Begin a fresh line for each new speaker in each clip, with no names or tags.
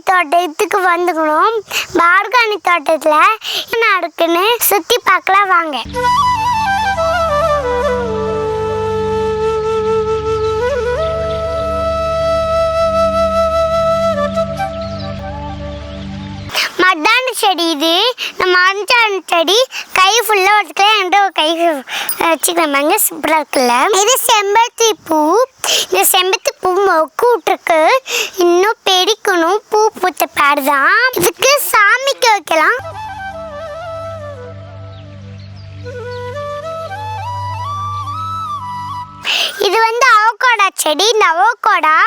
தோட்டத்துக்கு வந்துக்கணும். ஆர்கானிக் தோட்டத்தில் என்ன இருக்குன்னு சுற்றி பார்க்கலாம் வாங்க. மத்தான செடி இது. நம்ம மத்தான செடி கை ஃபுல்லாக வச்சுக்கலாம். என்கிட்ட ஒரு கை வச்சுக்கலாமாங்க. சூப்பராக இருக்குல்ல. இது செம்பருத்தி பூ. இந்த செம்பருத்தி பூ மொக்கு விட்டுருக்கு. இன்னும் பெரிக்கணும். பூ பூத்த பாடுதான். இதுக்கு சாமிக்கு வைக்கலாம். இது வந்து அவகோடா செடி. இந்த அவகோடா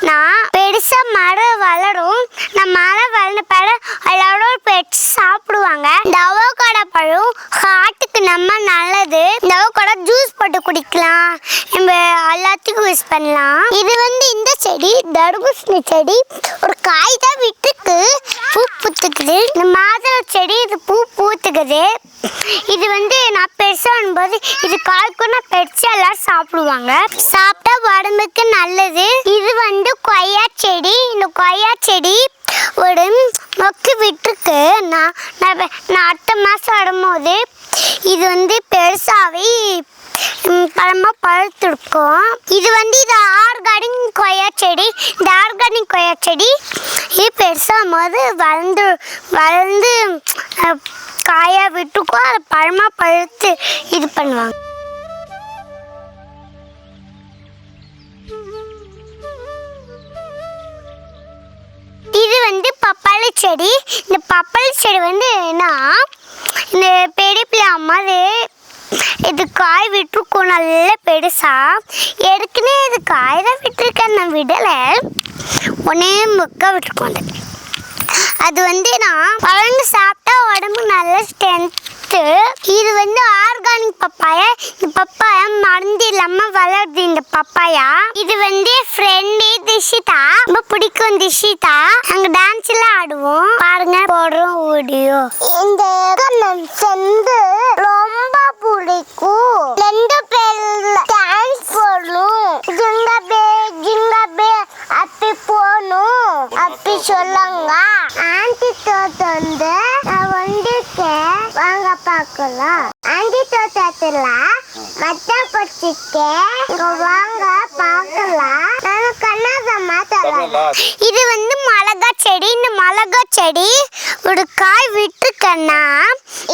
நான் பெருசா மரம் வளரும். நான் மரம் வளர்ந்த பழம் எல்லாரும் பெற்று சாப்பிடுவாங்க. இந்த அவகோடா பழம் ஹார்ட்டுக்கு நம்ம நல்லது. இந்த அவகோடா ஜூஸ் போட்டு குடிக்கலாம். நம்ம எல்லாத்துக்கும் யூஸ் பண்ணலாம். இது வந்து இந்த செடி தர்பூசணி செடி. ஒரு காய் தான் விட்டுருக்கு. பூ பூத்துக்குது. இந்த மாதுளை செடி இது பூ பூத்துக்குது. இது வந்து நான் பெருசாகும்போது இது காய்க்குன்னா பெருசா எல்லாரும் சாப்பிடுவாங்க. சாப்பிட்டா உடம்புக்கு நல்லது. இது வந்து கொய்யா செடி. இந்த கொய்யா செடி ஒரு மொக்கு விட்டுருக்கு. நான் அடுத்த மாதம் வரும்போது இது வந்து பெருசாகவே பழமாக பழுத்துருக்கும். இது வந்து இது ஆர்கானிக் கொய்யா செடி. இந்த ஆர்கானிக் கொய்யா செடி இது பெருசாகும் போது வளர்ந்து காயாக விட்டுருக்கோம். அதை பழமாக பழுத்து இது பண்ணுவாங்க. இது வந்து பப்பாளி செடி. இந்த பப்பாளி செடி வந்து என்ன, இந்த பெரிய பிள்ளை அம்மாது இது காய் விட்டுருக்கோம். நல்ல பெருசா எடுக்குன்னு இது காய் தான் விட்டுருக்கேன். நான் விடலை. ஒன்னே முக்கா விட்டுருக்கோம். அது வந்து நான் பழங்கு சாப்பிட்டா உடம்பு நல்ல ஸ்ட்ரென்த்து. இது வந்து ஆர்கானிக் பப்பாயா. இந்த பப்பாயா மருந்து இல்லாம வளருது. இந்த பப்பாயா இது வந்து ஃப்ரெண்டு திஷிதா. ரொம்ப பிடிக்கும் திஷிதா. நாங்க டான்ஸ் எல்லாம் ஆடுவோம். பாருங்க போடுறோம் வீடியோ. இந்த செந்து ரொம்ப பிடிக்கும். ரெண்டு பேர்ல டான்ஸ் போடணும். ஜிங்கபே ஜிங்கபே அப்படி போகணும் அப்படி சொல்லுங்க. ஆண்டி தோட்டம் வந்து நான் வந்துருக்கேன். வாங்க பார்க்கலாம். ஆண்டி தோட்டத்துல மத்த பச்சிருக்கேன். வாங்க பார்க்கலாம். நான் கண்ணாதம்மா தரலாம். இது வந்து மிளகா செடி. இந்த மிளகா செடி ஒரு காய் விட்டுருக்கேன்னா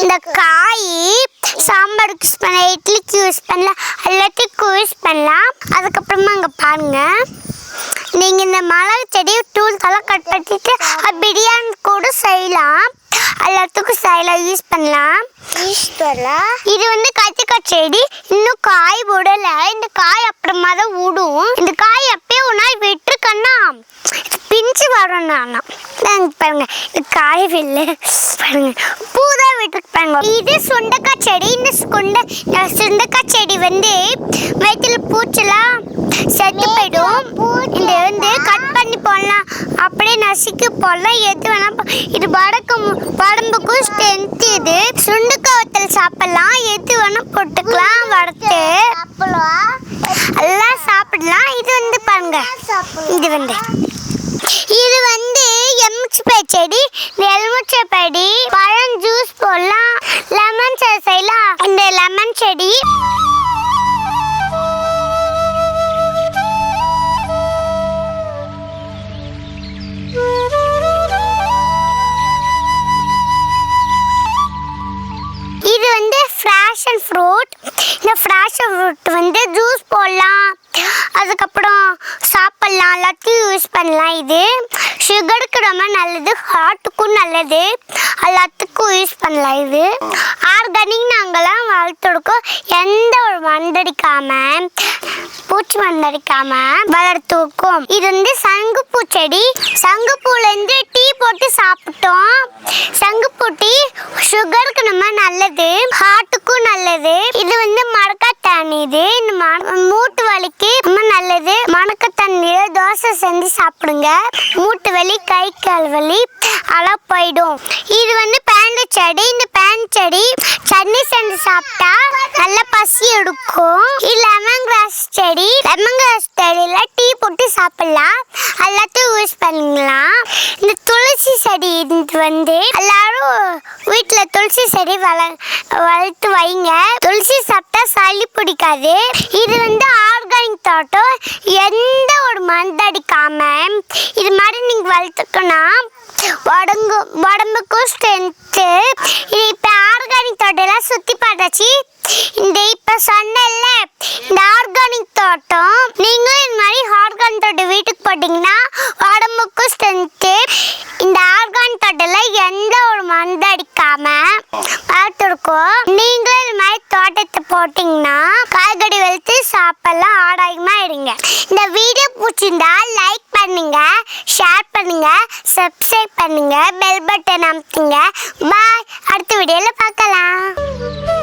இந்த காய் சாம்பாருக்கு யூஸ் பண்ணலாம், இட்லிக்கு யூஸ் பண்ணலாம், எல்லாத்துக்கும் யூஸ் பண்ணலாம். அதுக்கப்புறமா அங்கே பாருங்க. நீங்கள் இந்த மிளகு செடியை டூல்ஸ் எல்லாம் கட் பண்ணிட்டு பிரியாணி கூட செய்யலாம். எல்லாத்துக்கும் செய்யலாம், யூஸ் பண்ணலாம். இது வந்து கத்திரிக்காய் செடி. இன்னும் காய் விடலை. இந்த காய் அப்புறமா தான் விடும். இந்த காய் எப்பயே ஒரு நாள் விட்டுருக்கேன்னா பிஞ்சு வரும். பாருங்க இந்த காய் வெள்ளை பாருங்க பூதான் விட்டுருக்கு பாருங்க. இது சுண்டைக்காய் செடி. இந்த சுண்டைக்காய் செடி வந்து வயிற்றுல பூச்செல்லாம் செத்து போயிடும். இந்த வந்து கட் பண்ணி போடலாம், அப்படியே நசுக்கி போடலாம், எது வேணா. இது உடம்புக்கும் ஸ்ட்ரென்த். இது சுண்டைக்காய் சாப்பிடலாம், எது வேணா போட்டுக்கலாம், வறுத்து எல்லாம் சாப்பிடலாம். இது வந்து பாருங்க இது வந்து எலுமிச்சை செடி. இந்த எலுமிச்சை செடி பழம் ஜூஸ் போடலாம், லெமன் செய்யலாம். இந்த லெமன் செடி இது வந்து ஃப்ராஷன் ஃப்ரூட். இந்த ஃப்ராஷன் ஃப்ரூட் வந்து ஜூஸ் போடலாம், அதுக்கப்புறம் சாப்பிடலாம், எல்லாத்தையும் யூஸ் பண்ணலாம். இது சுகருக்கு ரொம்ப நல்லது, ஹார்ட்டுக்கும் நல்லது, எல்லாத்துக்கும் யூஸ் பண்ணலாம். இது ஆர்கானிக் நாங்களாம் வளர்த்துருக்கோம். எந்த ஒரு மருந்தடிக்காம பூச்சி மருந்தடிக்காம வளர்த்துருக்கோம். இது வந்து சங்குப்பூ செடி. சங்குப்பூலேருந்து டீ போட்டு சாப்பிட்டோம். சங்குப்பூ டீ சுகருக்கு நம்ம நல்லது, ஹார்ட்டுக்கும் நல்லது. இது வந்து மணக்கத்தண்ணி. இது மூட்டு வலிக்கு ரொம்ப நல்லது. மணக்கத்தண்ணியில தோசை செஞ்சு சாப்பிடுங்க. மூட்டு வலி, கை கால் வலி அதெல்லாம் போயிடும். இது வந்து பேண்ட் செடி. இந்த பேண்ட் செடி சட்னி செஞ்சு சாப்பிட்டா நல்ல பசி எடுக்கும். லெமன் கிராஸ் செடி. லெமன் கிராஸ் செடியில டீ போட்டு சாப்பிடலாம். எல்லாத்தையும் யூஸ் பண்ணிக்கலாம். இந்த துளசி செடி வந்து எல்லாரும் வீட்டில் துளசி செடி வளர்த்து வைங்க. துளசி சாப்பிட்டா சளி பிடிக்காது. இது வந்து ஆர்கானிக் தோட்டம். எந்த ஒரு மருந்து அடிக்காம இது மாதிரி நீங்க வளர்த்துக்கணும். உடம்புக்கும் ஸ்ட்ரென்த்து. இது இப்போ ஆர்கானிக் தோட்டம் சுற்றி பார்த்தாச்சு. இந்த இப்போ சொன்னல இந்த ஆர்கானிக் தோட்டம் நீங்களும் இந்த மாதிரி ஆர்கானிக் தோட்டம் வீட்டுக்கு போட்டிங்கன்னா உடம்புக்கும் ஸ்ட்ரென்த்து. இந்த ஆர்கானிக் தோட்டத்தில் எந்த ஒரு மருந்து அடிக்காம பார்த்துருக்கோம். நீங்களும் இந்த மாதிரி தோட்டத்தை போட்டிங்கன்னா காய்கறி வெளுத்து சாப்பிடலாம். ஆரோக்கியமாக இருங்க. இந்த வீடியோ பிடிச்சிருந்தா லைக் பண்ணுங்க, ஷேர் பண்ணுங்க, சப்ஸ்கிரைப் பண்ணுங்க, பெல் பட்டன் அமுத்துங்க. பாய். அடுத்த வீடியோவில் பார்க்கலாம்.